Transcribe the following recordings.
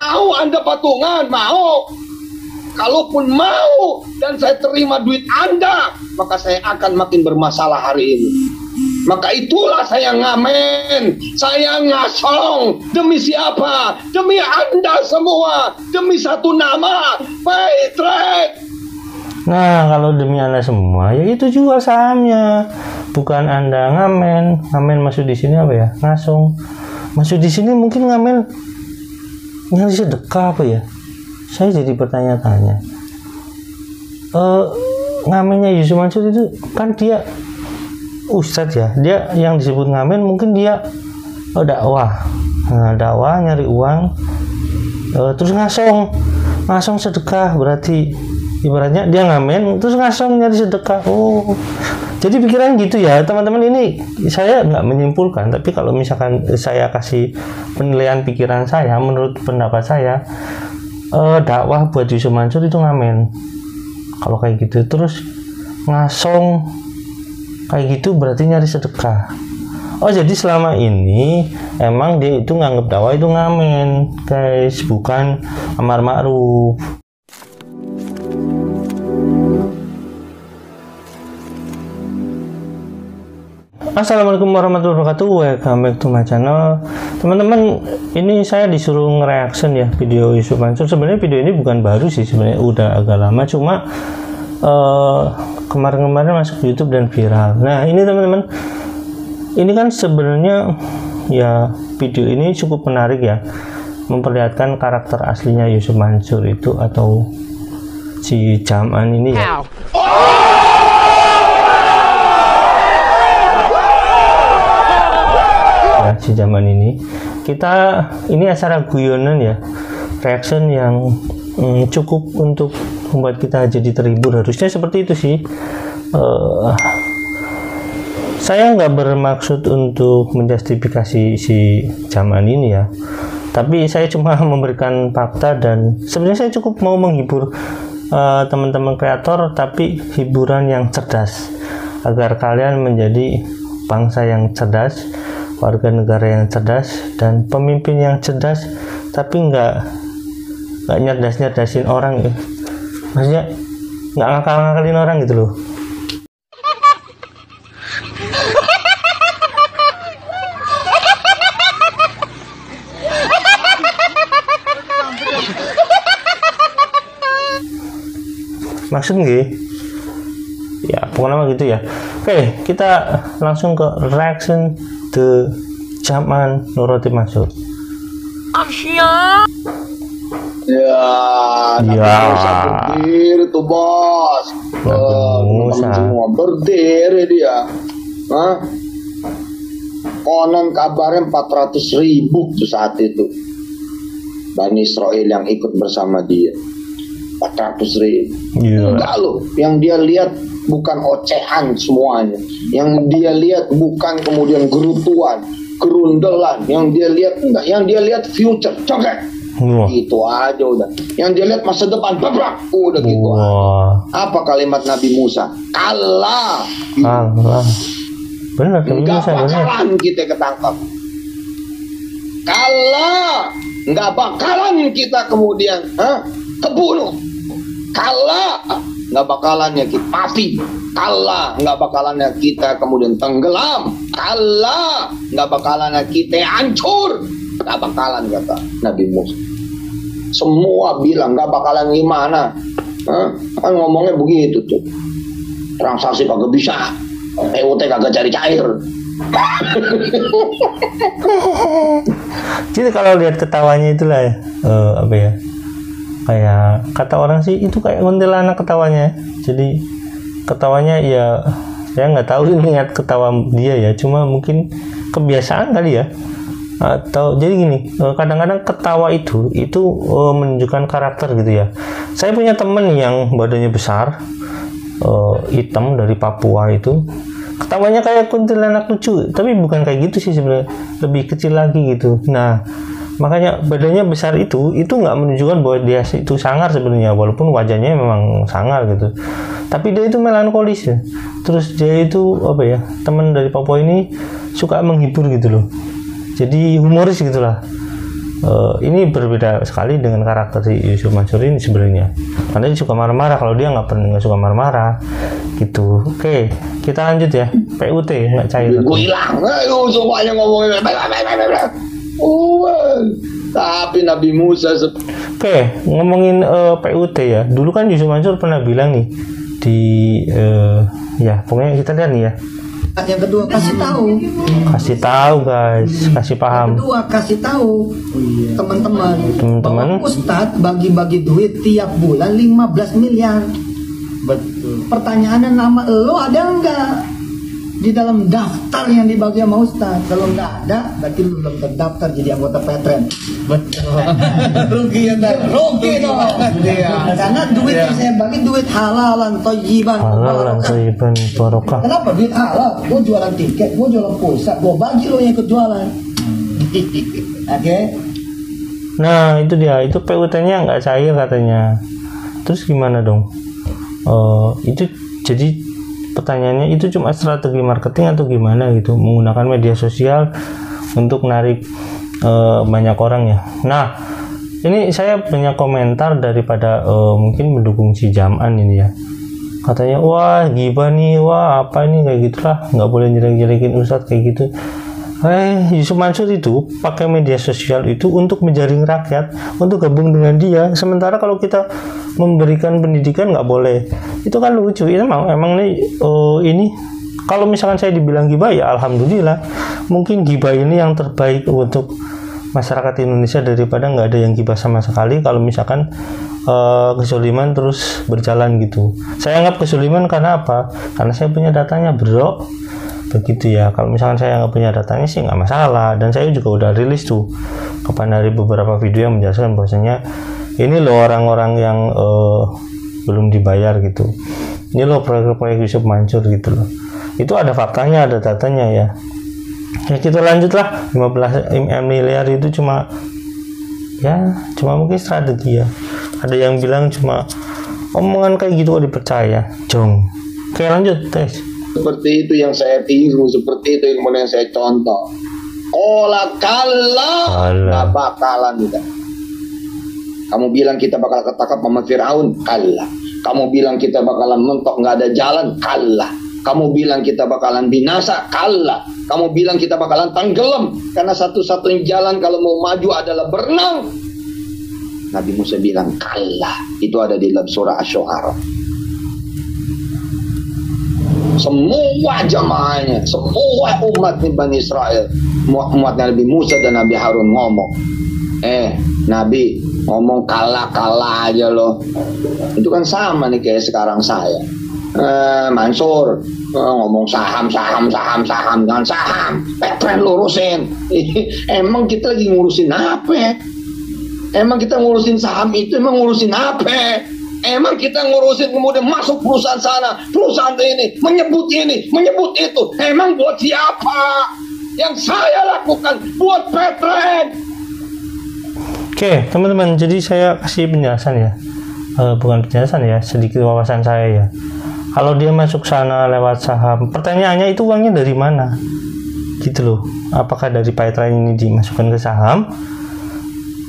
Mau Anda patungan? Mau? Kalaupun mau dan saya terima duit Anda, maka saya akan makin bermasalah hari ini. Maka itulah saya ngamen, saya ngasong. Demi siapa? Demi Anda semua, demi satu nama, Paytrade. Nah, kalau demi Anda semua, ya itu jual sahamnya. Bukan Anda ngamen. Ngamen maksud di sini apa ya? Ngasong. Maksud di sini mungkin ngamen nyari sedekah apa ya? Saya jadi bertanya-tanya. Ngamennya Yusuf Mansur itu kan dia ustadz ya. Dia yang disebut ngamen mungkin dia dakwah. Nah, dakwah nyari uang, terus ngasong sedekah, berarti ibaratnya dia ngamen terus ngasong nyari sedekah. Oh, jadi pikiran gitu ya teman-teman. Ini saya nggak menyimpulkan, tapi kalau misalkan saya kasih penilaian pikiran saya, menurut pendapat saya, dakwah buat Yusuf Mansur itu ngamen. Kalau kayak gitu terus ngasong kayak gitu berarti nyari sedekah. Oh, jadi selama ini emang dia itu nganggep dakwah itu ngamen, guys, bukan amar ma'ruf. Assalamualaikum warahmatullahi wabarakatuh. Welcome back to my channel. Teman-teman, ini saya disuruh nge-reaction ya video Yusuf Mansur. Sebenarnya video ini bukan baru sih, sebenarnya udah agak lama, cuma kemarin-kemarin masuk YouTube dan viral. Nah, ini teman-teman, ini kan sebenarnya ya video ini cukup menarik ya, memperlihatkan karakter aslinya Yusuf Mansur itu atau si Jaman ini ya. Si Jaman ini, ini acara guyonan ya, reaction yang cukup untuk membuat kita jadi terhibur, harusnya seperti itu sih. Saya nggak bermaksud untuk menjustifikasi si Jaman ini ya, tapi saya cuma memberikan fakta dan sebenarnya saya cukup mau menghibur teman-teman kreator, tapi hiburan yang cerdas agar kalian menjadi bangsa yang cerdas, warga negara yang cerdas, dan pemimpin yang cerdas, tapi nggak nyerdasin orang ya. Maksudnya nggak ngakal-ngakalin orang gitu loh. Maksud nggih? Ya pokoknya gitu ya. Oke, kita langsung ke reaction The Jaman Nuroti Mansur. Ya, Musa berdiri tuh bos. Teman-teman semua berdiri dia. Konon kabarnya 400.000 tuh saat itu Bani Israel yang ikut bersama dia. 400.000. Enggak loh, yang dia lihat bukan ocehan semuanya. Yang dia lihat bukan kemudian gerutuan, gerundelan. Yang dia lihat enggak, yang dia lihat future, coket. Gitu aja udah. Yang dia lihat masa depan, babrak. Udah gitu aja. Apa kalimat Nabi Musa? Kalah. Benar, enggak bakalan kita ketangkap. Kalah. Enggak bakalan kita kemudian kebunuh. Kalah, nggak bakalannya kita mati. Kalah, nggak bakalannya kita kemudian tenggelam. Kalah, nggak bakalannya kita hancur. Nggak bakalan, kata Nabi Musa. Semua bilang nggak bakalan gimana? Kan ngomongnya begitu tuh. Transaksi kagak bisa, PUT kagak cari cair. Jadi kalau lihat ketawanya itulah ya, apa ya? Kayak kata orang sih itu kayak kuntilanak ketawanya. Jadi ketawanya ya saya nggak tahu ini ingat ketawa dia ya, cuma mungkin kebiasaan kali ya. Atau jadi gini, kadang-kadang ketawa itu menunjukkan karakter gitu ya. Saya punya temen yang badannya besar, hitam, dari Papua itu. Ketawanya kayak kuntilanak lucu, tapi bukan kayak gitu sih sebenarnya, lebih kecil lagi gitu. Nah, makanya badannya besar itu nggak menunjukkan bahwa dia itu sangar sebenarnya, walaupun wajahnya memang sangar gitu. Tapi dia itu melankolis ya. Terus dia itu apa ya, teman dari Papua ini suka menghibur gitu loh. Jadi humoris gitulah. Ini berbeda sekali dengan karakter si Yusuf Mansur ini sebenarnya, karena dia suka marah-marah. Kalau dia nggak suka marah-marah gitu. Oke, kita lanjut ya. PUT nggak cair. Gue hilang, semuanya ngomongin. Tapi Nabi Musa. Oke, ngomongin PUT ya. Dulu kan Yusuf Mansur pernah bilang nih di ya pokoknya kita lihat nih ya. Yang kedua kasih tahu guys, kasih paham. Yang kedua kasih tahu teman-teman bahwa Ustadz bagi-bagi duit tiap bulan 15 miliar. Betul. Pertanyaannya, nama lo ada enggak di dalam daftar yang dibagi sama Ustadz? Kalau enggak ada, berarti lo belum terdaftar jadi anggota Petren. Betul. Rugi dong. Karena duit yang saya bagi duit halalan thayyiban. Halalan thayyiban barokah. Kenapa duit halal? Gue jualan tiket, gue jualan pulsa, gue bagi lo yang ikut jualan. Oke. Nah itu dia, itu PUT-nya nggak cair katanya. Terus gimana dong? Itu jadi pertanyaannya, itu cuma strategi marketing atau gimana gitu, menggunakan media sosial untuk narik banyak orang ya. Nah ini saya punya komentar daripada mungkin mendukung si Jam'an ini ya. Katanya wah gibah nih, wah apa ini, kayak gitulah, nggak boleh jelek-jelekin Ustadz kayak gitu. Yusuf Mansur itu pakai media sosial itu untuk menjaring rakyat untuk gabung dengan dia. Sementara kalau kita memberikan pendidikan nggak boleh. Itu kan lucu. Emang nih ini kalau misalkan saya dibilang gibah ya alhamdulillah. Mungkin gibah ini yang terbaik untuk masyarakat Indonesia daripada nggak ada yang gibah sama sekali. Kalau misalkan kezaliman terus berjalan gitu. Saya anggap kezaliman karena apa? Karena saya punya datanya, bro. Begitu ya. Kalau misalkan saya nggak punya datanya sih nggak masalah, dan saya juga udah rilis tuh kapan dari beberapa video yang menjelaskan bahwasanya ini loh orang-orang yang belum dibayar gitu, ini loh proyek-proyek Yusuf Mansur gitu loh. Itu ada faktanya, ada datanya ya. Ya kita lanjutlah. 15 miliar itu cuma mungkin strategi ya. Ada yang bilang cuma omongan kayak gitu kok dipercaya, jong. Oke lanjut tes. Seperti itu yang saya tiru, seperti itu yang kemudian saya contoh. Nggak bakalan kita. Kamu bilang kita bakal ketangkap sama Firaun, kalah. Kamu bilang kita bakalan mentok nggak ada jalan, kalah. Kamu bilang kita bakalan binasa, kalah. Kamu bilang kita bakalan tenggelam karena satu-satunya jalan kalau mau maju adalah berenang. Nabi Musa bilang kalah. Itu ada di dalam surah Asy-Syu'ara. Semua jamaahnya, semua umat Bani Israel, umat Nabi Musa dan Nabi Harun ngomong, Nabi ngomong kalah aja loh. Itu kan sama nih kayak sekarang saya, Mansur ngomong saham dengan saham, Petren lurusin. Emang kita lagi ngurusin apa? Emang kita ngurusin saham itu, emang ngurusin apa? Emang kita ngurusin kemudian masuk perusahaan sana, perusahaan ini, menyebut itu. Emang buat siapa? Yang saya lakukan buat Petren. Oke, teman-teman, jadi saya kasih penjelasan ya. Bukan penjelasan ya, sedikit wawasan saya ya. Kalau dia masuk sana lewat saham, pertanyaannya itu uangnya dari mana? Gitu loh. Apakah dari Petren ini dimasukkan ke saham?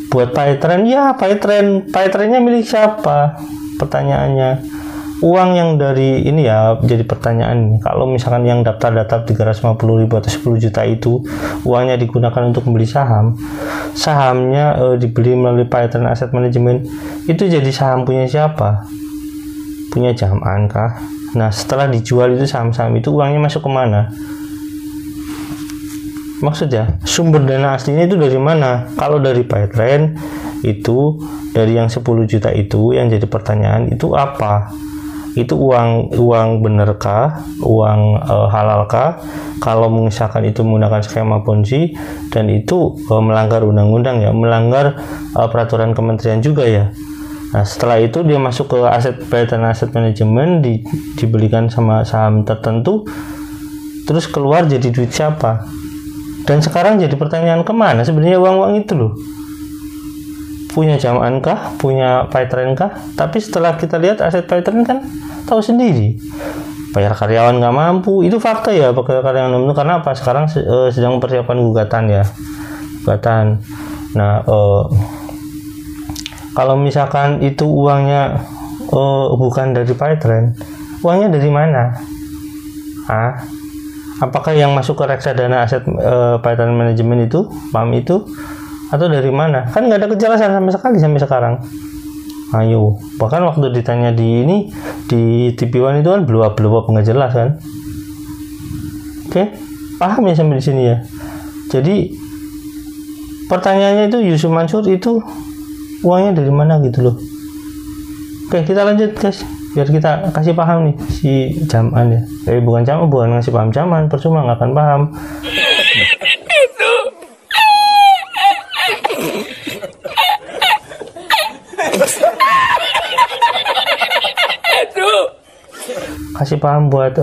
Buat Petren, ya Petrennya milik siapa? Pertanyaannya. Uang yang dari ini ya jadi pertanyaan. Kalau misalkan yang daftar 350.000 atau 10 juta itu uangnya digunakan untuk membeli saham, sahamnya dibeli melalui Petren Asset Management, itu jadi saham punya siapa? Punya Jam'an kah? Nah setelah dijual itu saham-saham itu uangnya masuk kemana? Maksudnya sumber dana aslinya itu dari mana? Kalau dari Petren itu dari yang 10 juta itu yang jadi pertanyaan itu apa? Itu uang benerkah? Uang halalkah? Kalau misalkan itu menggunakan skema Ponzi dan itu melanggar undang-undang ya, melanggar peraturan kementerian juga ya. Nah setelah itu dia masuk ke Petren Asset Management, dibelikan sama saham tertentu, terus keluar jadi duit siapa? Dan sekarang jadi pertanyaan, kemana sebenarnya uang-uang itu loh? Punya Jam'an kah? Punya Petren kah? Tapi setelah kita lihat aset Petren kan tahu sendiri, bayar karyawan nggak mampu. Itu fakta ya, bayar karyawan nggak mampu. Karena apa? Sekarang sedang mempersiapkan gugatan ya, gugatan. Nah, kalau misalkan itu uangnya bukan dari Paytrend, uangnya dari mana? Apakah yang masuk ke reksadana aset Paytrend Management itu, PAM itu, atau dari mana? Kan nggak ada kejelasan sama sekali sampai sekarang. Ayo, bahkan waktu ditanya di TV One itu kan belum nggak jelas kan? Oke, paham ya sampai di sini ya. Jadi pertanyaannya itu Yusuf Mansur itu uangnya dari mana gitu loh. Oke, kita lanjut guys, biar kita kasih paham nih si Jaman ya. Bukan ngasih paham Jaman, percuma nggak akan paham. Kasih paham buat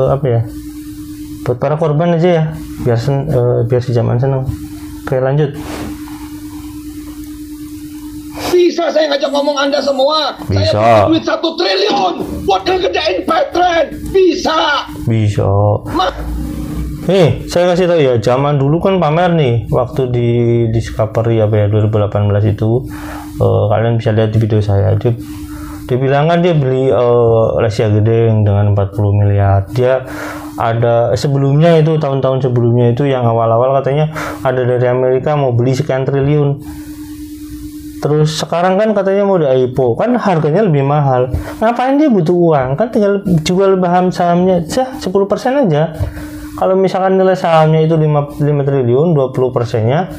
apa ya? Buat para korban aja ya, biar si Jaman seneng. Oke, lanjut. Bisa saya ngajak ngomong Anda semua. Bisa. Saya punya duit 1 triliun buat ngegedein Paytrend. Bisa. Saya kasih tahu ya, zaman dulu kan pamer nih waktu di Discovery apa ya 2018 itu, kalian bisa lihat di video saya. Dia bilang kan dia beli Lesia Gedeng dengan 40 miliar. Dia ada sebelumnya itu, tahun-tahun sebelumnya itu yang awal-awal katanya ada dari Amerika mau beli sekian triliun. Terus sekarang kan katanya mau di IPO, kan harganya lebih mahal. Ngapain dia butuh uang? Kan tinggal jual bahan sahamnya 10% aja. Kalau misalkan nilai sahamnya itu 5 triliun, 20%-nya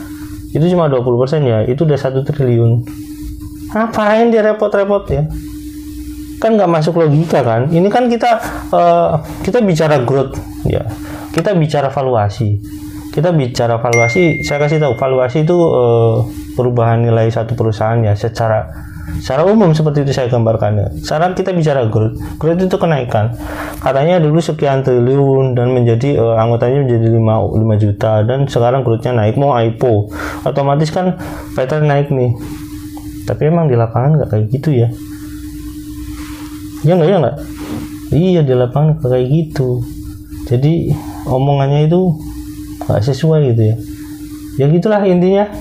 itu cuma 20% ya, itu udah 1 triliun. Ngapain dia repot-repot ya? Kan nggak masuk logika kan? Ini kan kita bicara growth ya, kita bicara valuasi. Saya kasih tahu valuasi itu perubahan nilai satu perusahaan ya secara umum seperti itu saya gambarkan ya. Sekarang kita bicara growth itu kenaikan. Katanya dulu sekian triliun dan menjadi anggotanya menjadi 5 juta dan sekarang growth-nya naik, mau IPO. Otomatis kan Paytrend naik nih. Tapi emang di lapangan nggak kayak gitu ya. Ya nggak? Iya, di lapangan kayak gitu. Jadi omongannya itu nggak sesuai gitu ya. Ya gitulah intinya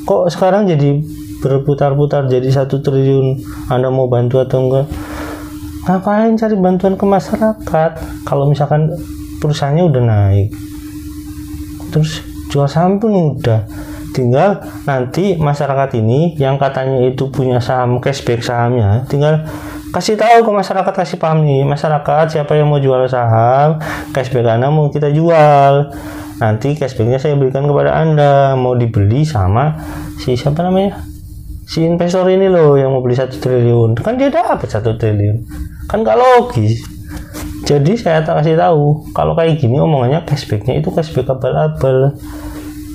kok sekarang jadi berputar-putar jadi 1 triliun. Anda mau bantu atau enggak? Ngapain cari bantuan ke masyarakat kalau misalkan perusahaannya udah naik, terus jual saham pun udah, tinggal nanti masyarakat ini yang katanya itu punya saham cashback sahamnya, tinggal kasih tahu ke masyarakat, kasih paham nih masyarakat, siapa yang mau jual saham cashback Anda mau kita jual, nanti cashbacknya saya berikan kepada Anda, mau dibeli sama si siapa namanya, si investor ini loh yang mau beli 1 triliun, kan dia dapat 1 triliun, kan gak logis. Jadi saya tak kasih tahu kalau kayak gini omongannya cashbacknya itu cashback abal-abal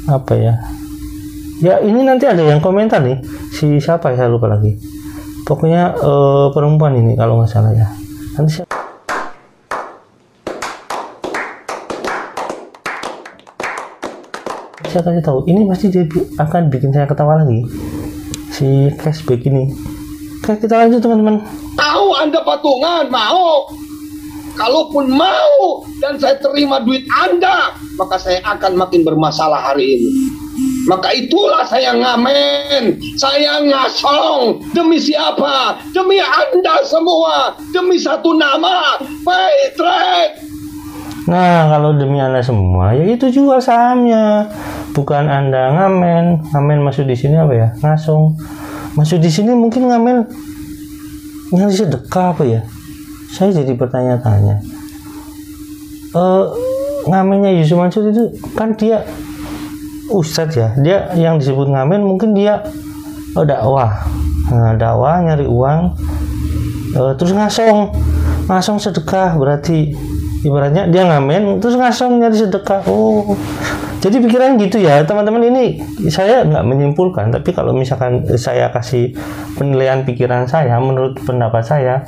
apa ya. Ya ini nanti ada yang komentar nih, si siapa ya, saya lupa lagi. Pokoknya perempuan ini kalau nggak salah ya. Nanti saya kasih tahu, ini pasti dia akan bikin saya ketawa lagi. Si cashback ini. Oke, kita lanjut teman-teman. Tahu Anda patungan, mau? Kalaupun mau dan saya terima duit Anda, maka saya akan makin bermasalah hari ini. Maka itulah saya ngamen, saya ngasong. Demi siapa? Demi Anda semua. Demi satu nama, Paytrend. Nah, kalau demi Anda semua, ya itu jual sahamnya. Bukan Anda ngamen. Ngamen masuk di sini apa ya? Ngasong. Masuk di sini mungkin ngamen nyari sedekah apa ya? Saya jadi bertanya-tanya. Ngamennya Yusuf Mansur itu kan dia ustadz ya, dia yang disebut ngamen mungkin dia dakwah, dakwah nyari uang, terus ngasong sedekah, berarti ibaratnya dia ngamen terus ngasong nyari sedekah. Oh, jadi pikiran gitu ya teman-teman. Ini saya nggak menyimpulkan, tapi kalau misalkan saya kasih penilaian pikiran saya, menurut pendapat saya,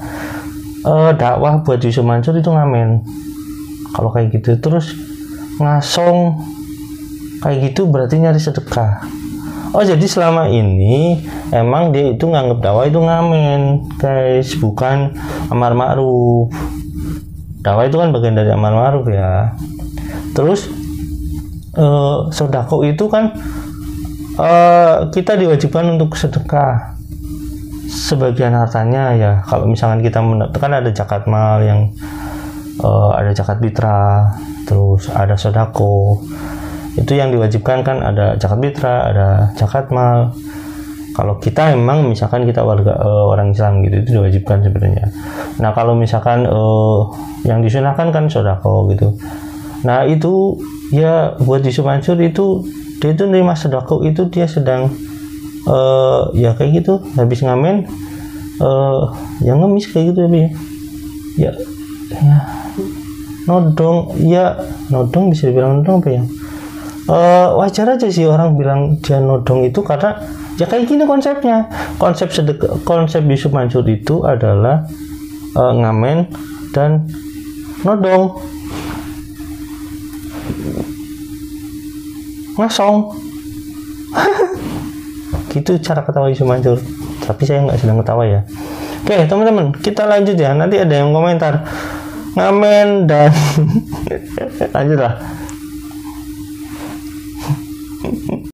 dakwah buat Yusuf Mansur itu ngamen kalau kayak gitu, terus ngasong kayak gitu berarti nyari sedekah. Oh, jadi selama ini emang dia itu nganggap dakwah itu ngamen guys, bukan amar ma'ruf. Dakwah itu kan bagian dari amar ma'ruf ya. Terus sedekah itu kan kita diwajibkan untuk sedekah sebagian hartanya ya. Kalau misalkan kita kan ada zakat mal yang ada zakat fitrah, terus ada sodako, itu yang diwajibkan kan ada zakat fitrah, ada zakat mal. Kalau kita emang misalkan kita orang Islam gitu, itu diwajibkan sebenarnya. Nah kalau misalkan yang disunahkan kan sodako gitu. Nah itu ya buat Yusuf Mansur itu, dia itu nerima sodako itu dia sedang ya kayak gitu, habis ngamen yang ngemis kayak gitu ya nodong bisa dibilang nodong apa ya, wajar aja sih orang bilang dia nodong itu, karena ya kayak gini konsepnya. Konsep Yusuf Mansur itu adalah ngamen dan nodong, ngasong. Gitu cara ketawa Yusuf Mansur, tapi saya nggak sedang ketawa ya. Oke teman-teman, kita lanjut ya, nanti ada yang komentar ngamen dan lanjut lah.